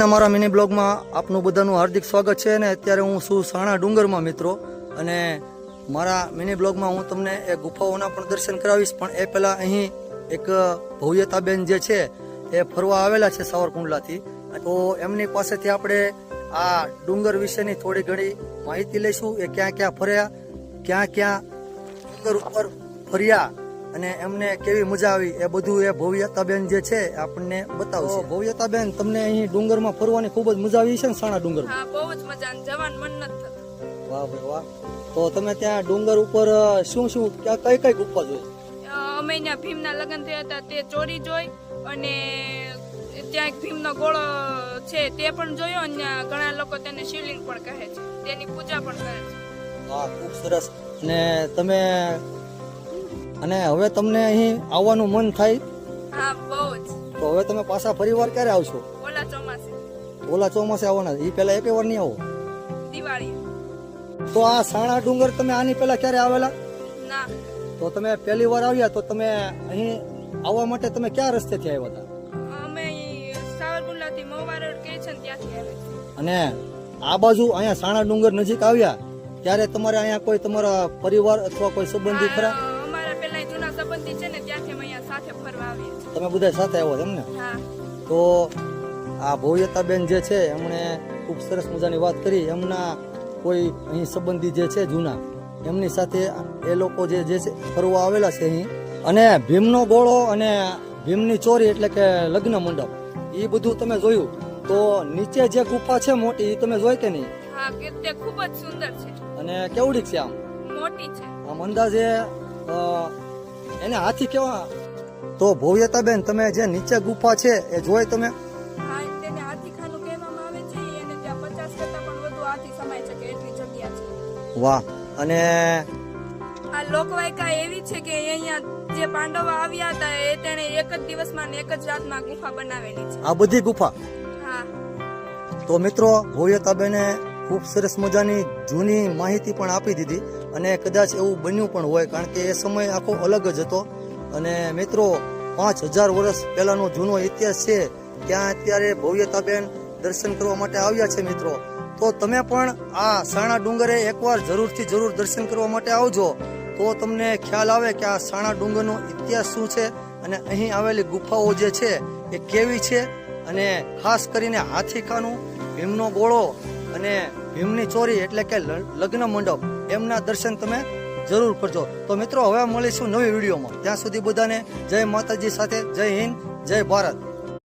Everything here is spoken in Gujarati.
અમારા મિની બ્લોગમાં આપનું બધાનું હાર્દિક સ્વાગત છે અને અત્યારે હું છું સાણા ડુંગરમાં મિત્રો, અને મારા મિની બ્લોગમાં હું તમને એ ગુફાઓના પણ દર્શન કરાવીશ. પણ એ પહેલાં અહીં એક ભવ્યતાબેન જે છે એ ફરવા આવેલા છે સાવરકુંડલાથી, તો એમની પાસેથી આપણે આ ડુંગર વિશેની થોડી ઘણી માહિતી લઈશું. એ ક્યાં ક્યાં ફર્યા, ક્યાં ક્યાં ડુંગર ઉપર ફર્યા અને એમને કેવી મજા આવી એ બધું એ ભવ્યતાબેન જે છે આપણને બતાવશે. ભવ્યતાબેન, તમને અહીં ડુંગરમાં ફરવાની ખૂબ જ મજા આવી છે ને સાણા ડુંગર? હા, બહુ જ મજા, જવાનું મન નથી થતું. વાહ ભાઈ વાહ. તો તમે ત્યાં ડુંગર ઉપર શું શું કઈ કઈ ગુફા જોઈ? અમે ત્યાં ભીમના લગ્ન થયા હતા તે ચોરી જોઈ, અને ત્યાં એક ભીમનો ગોળો છે તે પણ જોયો, અને ઘણા લોકો તેને શિવલિંગ પણ કહે છે, તેની પૂજા પણ કરે છે. વાહ, ખૂબ સરસ. અને તમે હવે તમને અહીં આવવાનું મન થાય? હા, બહુ જ. તો હવે તમે પાછા ફરીવાર ક્યારે આવશો? ઓલા ચોમાસે આવવાના? એ પહેલા એક વાર નહીં આવો? દિવાળી. તો આ સાણા ડુંગર તમે આની પહેલા ક્યારે આવેલા? ના. તો તમે પહેલી વાર આવ્યા, તો તમે અહીં આવવા માટે તમે ક્યાં રસ્તેથી આવ્યા હતા? અમે સાવરકુંડલાથી મહુવા રોડ કે છે ને ત્યાંથી આવ્યા છીએ. અને આ બાજુ અહીંયા સાણા ડુંગર નજીક આવ્યા ત્યારે તમારે અહીંયા કોઈ તમારા પરિવાર અથવા કોઈ સંબંધી ખરા? અમારા પેલા જૂના સંબંધી છે ને, ત્યાંથી અમે અહીંયા સાથે ફરવા આવીએ છીએ. તમે બધા સાથે આવ્યા એમ ને? હા. તો આ ભવ્યતાબેન જે છે એમણે ખૂબ સરસ મજાની વાત કરી. એમના કોઈ અહીં સંબંધી જે છે જૂના, એમની સાથે એ લોકો જે છે ફરવા આવેલા છે અહીં. અને ભીમનો ગોળો અને ભીમની ચોરી એટલે કે લગ્ન મંડપ, એ બધું તમે જોયું. તો નીચે જે ગુફા છે મોટી, એ તમે જોઈ કે નહીં? હા, કે તે ખૂબ જ સુંદર છે. અને કેવડીક છે? આમ મોટી છે. આમ અંદાજે એને હાથી કેવા? તો ભવ્યતાબેન, તમે જે નીચે ગુફા છે એ જોઈ તમે? હા, તેને હાથીખાનું કહેવામાં આવે છે, અને ત્યાં 50 કરતા પણ વધુ હાથી સમાય શકે એટલી જગ્યા છે. વાહ. અને આ લોકવાયકા એવી છે કે અહીંયા જે પાંડવો આવ્યા હતા એ તેણે એક જ દિવસમાં ને એક જ રાતમાં ગુફા બનાવેલી છે. આ બધી ગુફા? હા. તો મિત્રો, ભવ્યતાબેને ખૂબ સરસ મજાની જૂની માહિતી પણ આપી દીધી, અને કદાચ એવું બન્યું પણ હોય, કારણ કે એ સમય આખો અલગ જ હતો. અને મિત્રો, 5000 વર્ષ પહેલાનો જૂનો ઇતિહાસ છે, ત્યાં અત્યારે ભવ્યતાબેન દર્શન કરવા માટે આવ્યા છે મિત્રો. તો તમે પણ આ સાણા ડુંગરે એકવાર જરૂરથી જરૂર દર્શન કરવા માટે આવજો, તો તમને ખ્યાલ આવે કે આ સાણા ડુંગરનો ઇતિહાસ શું છે અને અહીં આવેલી ગુફાઓ જે છે એ કેવી છે. અને ખાસ કરીને હાથીખાનું, ભીમનો ગોળો અને ભીમની ચોરી એટલે કે લગ્ન મંડપ, એમના દર્શન તમે જરૂર કરજો. તો મિત્રો, હવે મળીશું નવી વિડીયોમાં. ત્યાં સુધી બધાને જય માતાજી સાથે, જય હિન્દ, જય ભારત.